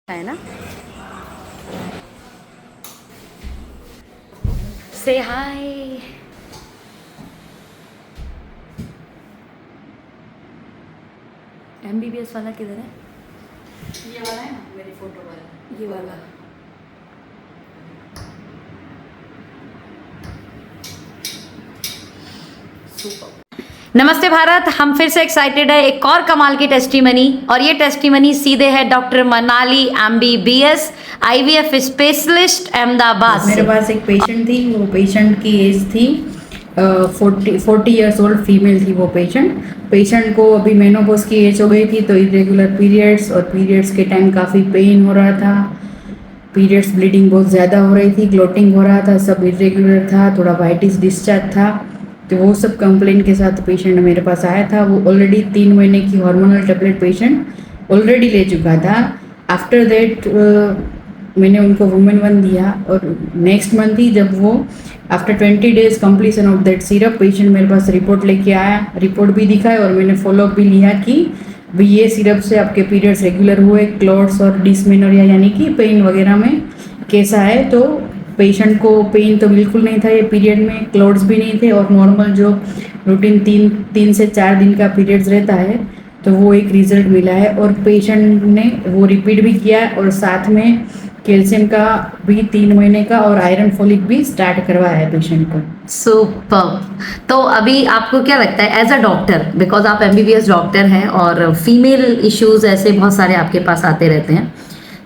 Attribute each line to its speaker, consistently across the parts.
Speaker 1: है ना। से हाय। MBBS वाला किधर है?
Speaker 2: ये वाला है ना, मेरी फोटो वाला।
Speaker 1: ये वाला। सुपर। नमस्ते भारत, हम फिर से एक्साइटेड है एक और कमाल की टेस्टिमनी, और ये टेस्टिमनी सीधे है doctor Manali MBBS IVF specialist Ahmedabad
Speaker 2: मेरे
Speaker 1: से।
Speaker 2: पास एक पेशेंट थी, वो पेशेंट की एज थी 40 ईयर्स ओल्ड, फीमेल थी वो पेशेंट को अभी मेनोपॉज की एज हो गई थी, तो इरेगुलर पीरियड्स और पीरियड्स के टाइम काफ़ी पेन हो रहा था, पीरियड्स ब्लीडिंग बहुत ज़्यादा हो रही थी, क्लोटिंग हो रहा था, सब इरेगुलर था, थोड़ा वाइटिस डिस्चार्ज था। तो वो सब कंप्लेन के साथ पेशेंट मेरे पास आया था। वो ऑलरेडी 3 महीने की हार्मोनल टेबलेट पेशेंट ऑलरेडी ले चुका था। आफ्टर दैट मैंने उनको वुमेन 1 दिया, और नेक्स्ट मंथ ही जब वो after 20 days completion of that syrup patient मेरे पास रिपोर्ट लेके आया, रिपोर्ट भी दिखाया और मैंने फॉलोअप भी लिया कि भाई ये सिरप से आपके पीरियड्स रेगुलर हुए, क्लॉट्स और डिसमेनोरिया यानी कि पेन वगैरह में कैसा है। तो पेशेंट को पेन तो बिल्कुल नहीं था ये पीरियड में, क्लॉट्स भी नहीं थे, और नॉर्मल जो रूटीन 3 से 4 दिन का पीरियड्स रहता है, तो वो एक रिजल्ट मिला है। और पेशेंट ने वो रिपीट भी किया, और साथ में कैल्शियम का भी 3 महीने का और आयरन फॉलिक भी स्टार्ट करवाया है पेशेंट को।
Speaker 1: सुपर। तो अभी आपको क्या लगता है एज अ डॉक्टर, बिकॉज आप MBBS डॉक्टर हैं और फीमेल इश्यूज ऐसे बहुत सारे आपके पास आते रहते हैं,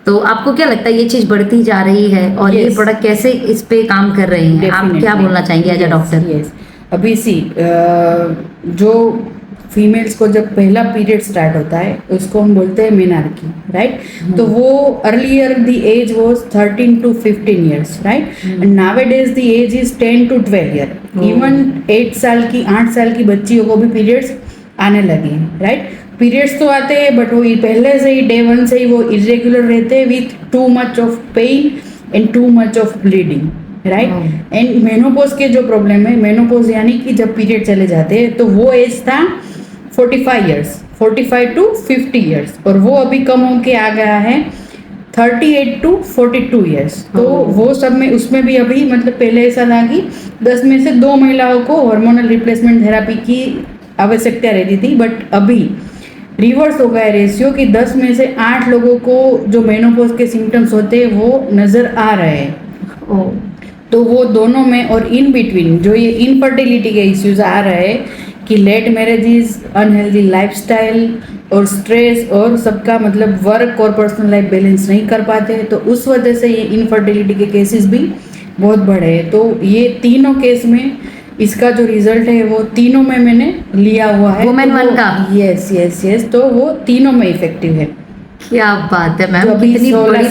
Speaker 1: तो आपको क्या लगता है ये चीज बढ़ती जा रही है और ये
Speaker 2: Yes.
Speaker 1: प्रोडक्ट कैसे इस पे काम कर रहे हैं? आप क्या
Speaker 2: Definitely.
Speaker 1: बोलना चाहेंगे as a
Speaker 2: Yes,
Speaker 1: doctor?
Speaker 2: yes. अभी जो फीमेल्स को जब पहला पीरियड स्टार्ट होता है उसको हम बोलते हैं मेनार्की, राइट? तो वो earlier the age was 13 to 15 years, right? And nowadays the age is 10 to 12 year. Even 8 साल की बच्चियों को भी पीरियड्स आने लगे, राइट? पीरियड्स तो आते हैं, बट वो पहले से ही डे 1 से ही वो इरेगुलर रहते हैं with too much of pain and too much of bleeding, right? And menopause के जो प्रॉब्लम है, मेनोपॉज यानी कि जब पीरियड चले जाते हैं, तो वो एज था 45 ईयर्स, 45 to 50 ईयर्स, और वो अभी कम होके आ गया है 38 to 42 ईयर्स। तो वो सब में उसमें भी अभी मतलब पहले ऐसा था कि 10 में से 2 महिलाओं को हार्मोनल रिप्लेसमेंट थेरेपी की आवश्यकता रहती थी, बट अभी रिवर्स हो गया है रेशियो कि 10 में से 8 लोगों को जो मेनोपॉज के सिम्टम्स होते हैं वो नज़र आ रहे हैं। तो वो दोनों में और इन बिटवीन जो ये इनफर्टिलिटी के इश्यूज आ रहे हैं कि लेट मैरिजेस, अनहेल्दी लाइफस्टाइल और स्ट्रेस और सबका मतलब वर्क और पर्सनल लाइफ बैलेंस नहीं कर पाते, तो उस वजह से ये इनफर्टिलिटी के केसेस भी बहुत बढ़े हैं। तो ये तीनों केस में इसका जो रिजल्ट है वो तीनों में मैंने लिया हुआ है।
Speaker 1: वुमेन 1 का?
Speaker 2: यस, तो वो तीनों में इफेक्टिव है।
Speaker 1: क्या बात है
Speaker 2: जो
Speaker 1: मैम,
Speaker 2: अभी
Speaker 1: कितनी
Speaker 2: 16
Speaker 1: बड़ी